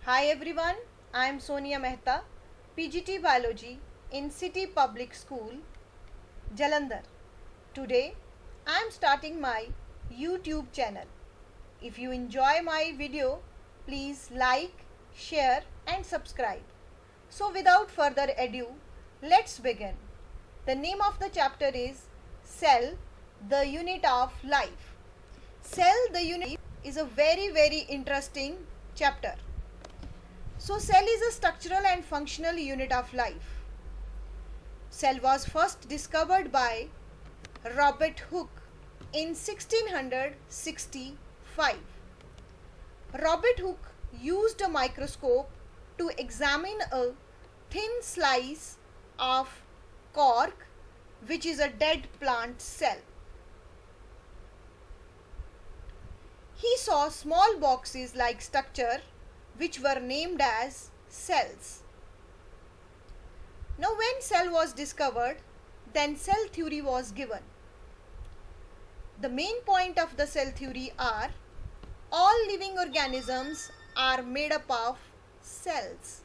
Hi everyone, I am Sonia Mehta, PGT Biology in City Public School, Jalandhar. Today I am starting my YouTube channel. If you enjoy my video, please like, share and subscribe. So without further ado, let's begin. The name of the chapter is Cell, the Unit of Life. Cell, the Unit is a very interesting chapter. So cell is a structural and functional unit of life. Cell was first discovered by Robert Hooke in 1665. Robert Hooke used a microscope to examine a thin slice of cork, which is a dead plant cell. He saw small boxes like structure which were named as cells. Now when cell was discovered, then cell theory was given. The main point of the cell theory are all living organisms are made up of cells.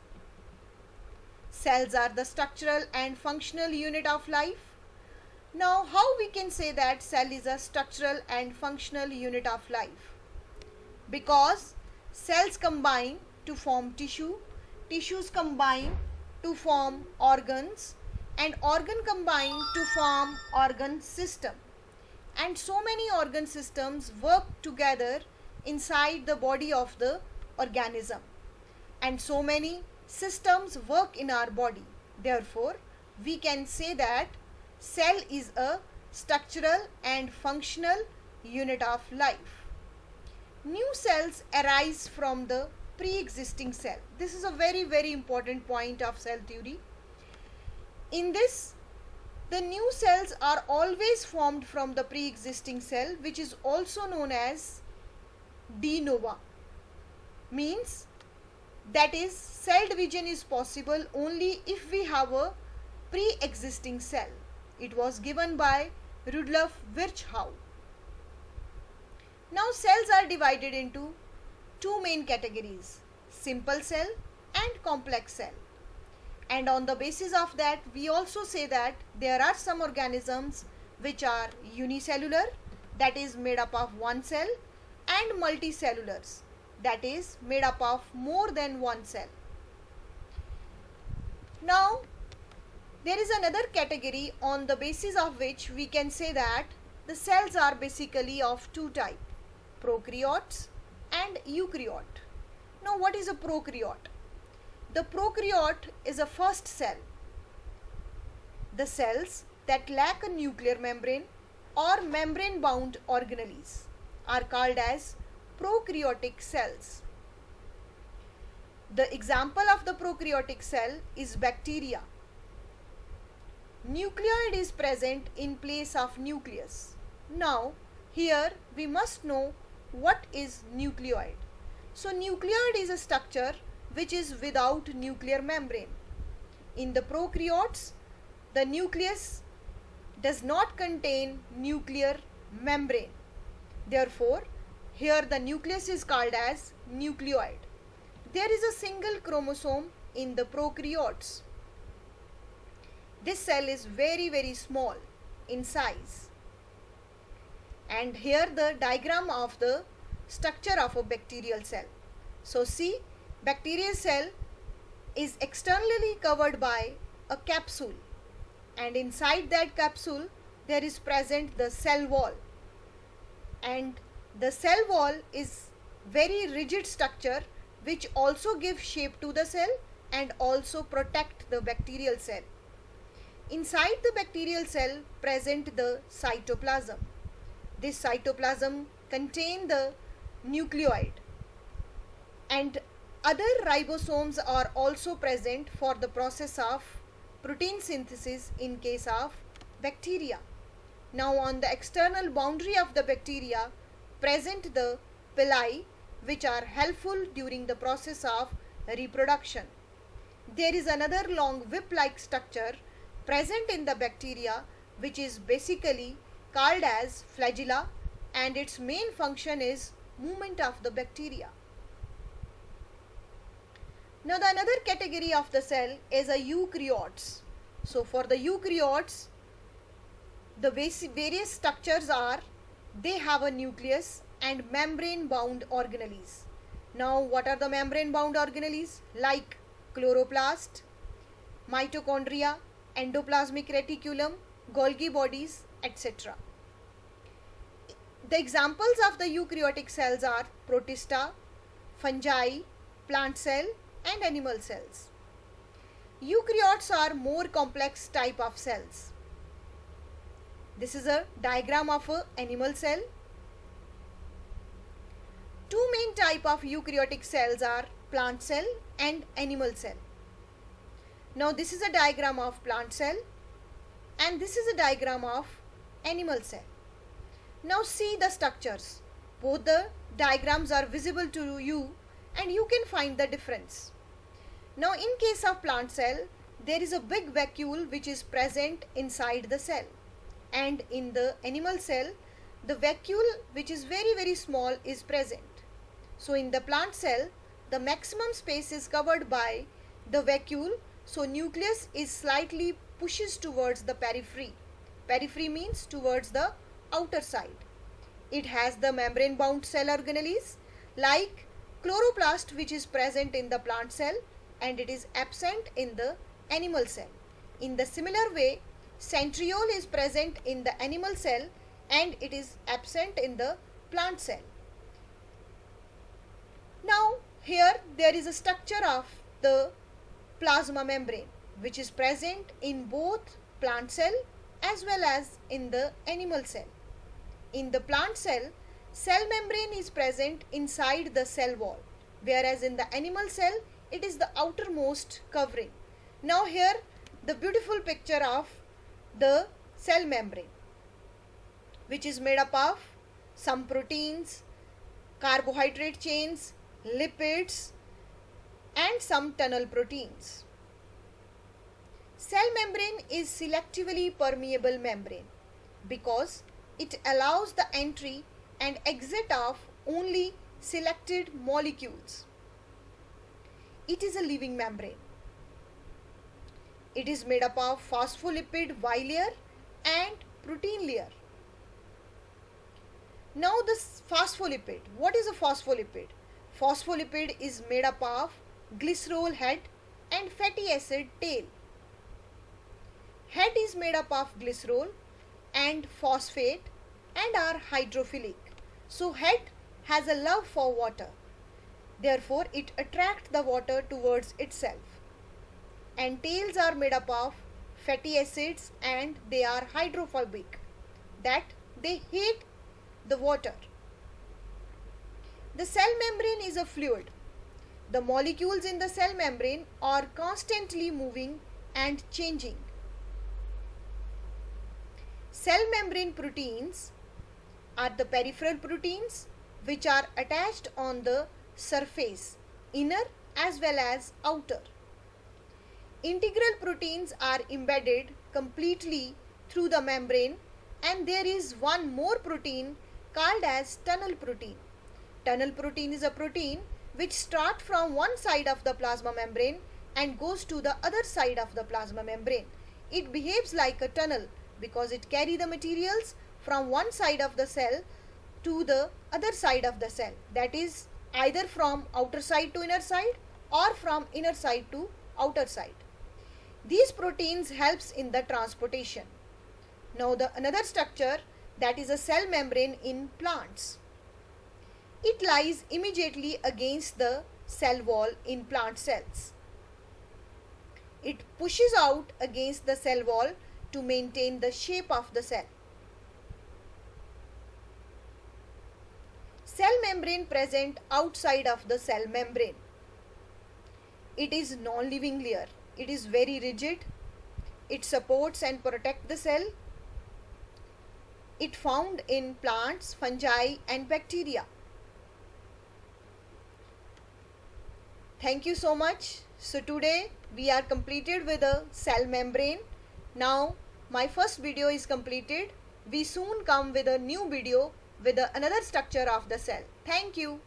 Cells are the structural and functional unit of life. Now how we can say that cell is a structural and functional unit of life? Because cells combine to form tissue, tissues combine to form organs, and organ combine to form organ system. And so many organ systems work together inside the body of the organism. And so many systems work in our body. Therefore, we can say that cell is a structural and functional unit of life. New cells arise from the pre-existing cell. This is a very important point of cell theory. In this, the new cells are always formed from the pre-existing cell, which is also known as de novo. Means that is, cell division is possible only if we have a pre-existing cell. It was given by Rudolf Virchow. Now cells are divided into two main categories, simple cell and complex cell. And on the basis of that, we also say that there are some organisms which are unicellular, that is made up of one cell, and multicellulars, that is made up of more than one cell. Now there is another category on the basis of which we can say that the cells are basically of two types, prokaryotes and eukaryote. Now what is a prokaryote? The prokaryote is a first cell. The cells that lack a nuclear membrane or membrane bound organelles are called as prokaryotic cells. The example of the prokaryotic cell is bacteria. Nucleoid is present in place of nucleus. Now here we must know what is nucleoid. So nucleoid is a structure which is without nuclear membrane. In the prokaryotes, the nucleus does not contain nuclear membrane. Therefore, here the nucleus is called as nucleoid. There is a single chromosome in the prokaryotes. This cell is very small in size. And here the diagram of the structure of a bacterial cell. So see, bacterial cell is externally covered by a capsule, and inside that capsule there is present the cell wall, and the cell wall is very rigid structure which also gives shape to the cell and also protect the bacterial cell. Inside the bacterial cell present the cytoplasm. This cytoplasm contain the nucleoid, and other ribosomes are also present for the process of protein synthesis in case of bacteria. Now on the external boundary of the bacteria present the pili, which are helpful during the process of reproduction. There is another long whip-like structure present in the bacteria which is basically called as flagella, and its main function is movement of the bacteria. Now the another category of the cell is a eukaryotes. So for the eukaryotes, the various structures are, they have a nucleus and membrane bound organelles. Now what are the membrane bound organelles? Like chloroplast, mitochondria, endoplasmic reticulum, Golgi bodies, etc. The examples of the eukaryotic cells are protista, fungi, plant cell and animal cells. Eukaryotes are more complex type of cells. This is a diagram of an animal cell. Two main type of eukaryotic cells are plant cell and animal cell. Now this is a diagram of plant cell and this is a diagram of animal cell. Now see the structures. Both the diagrams are visible to you and you can find the difference. Now in case of plant cell, there is a big vacuole which is present inside the cell, and in the animal cell, the vacuole which is very small is present. So in the plant cell, the maximum space is covered by the vacuole, so nucleus is slightly pushes towards the periphery. Periphery means towards the outer side. It has the membrane bound cell organelles like chloroplast, which is present in the plant cell and it is absent in the animal cell. In the similar way, centriole is present in the animal cell and it is absent in the plant cell. Now here there is a structure of the plasma membrane which is present in both plant cell as well as in the animal cell. In the plant cell, cell membrane is present inside the cell wall, whereas in the animal cell, it is the outermost covering. Now here the beautiful picture of the cell membrane, which is made up of some proteins, carbohydrate chains, lipids and some tunnel proteins. Cell membrane is selectively permeable membrane because it allows the entry and exit of only selected molecules. It is a living membrane. It is made up of phospholipid bilayer and protein layer. Now this phospholipid. What is a phospholipid? Phospholipid is made up of glycerol head and fatty acid tail. Head is made up of glycerol and phosphate and are hydrophilic. So head has a love for water. Therefore, it attracts the water towards itself. And tails are made up of fatty acids and they are hydrophobic, that they hate the water. The cell membrane is a fluid. The molecules in the cell membrane are constantly moving and changing. Cell membrane proteins are the peripheral proteins which are attached on the surface, inner as well as outer. Integral proteins are embedded completely through the membrane, and there is one more protein called as tunnel protein. Tunnel protein is a protein which starts from one side of the plasma membrane and goes to the other side of the plasma membrane. It behaves like a tunnel because it carries the materials from one side of the cell to the other side of the cell, that is either from outer side to inner side or from inner side to outer side. These proteins helps in the transportation. Now the another structure, that is a cell membrane in plants. It lies immediately against the cell wall in plant cells. It pushes out against the cell wall to maintain the shape of the cell. Cell membrane present outside of the cell membrane. It is non-living layer. It is very rigid. It supports and protects the cell. It found in plants, fungi and bacteria. Thank you so much. So today we are completed with a cell membrane. Now my first video is completed. We soon come with a new video with another structure of the cell. Thank you.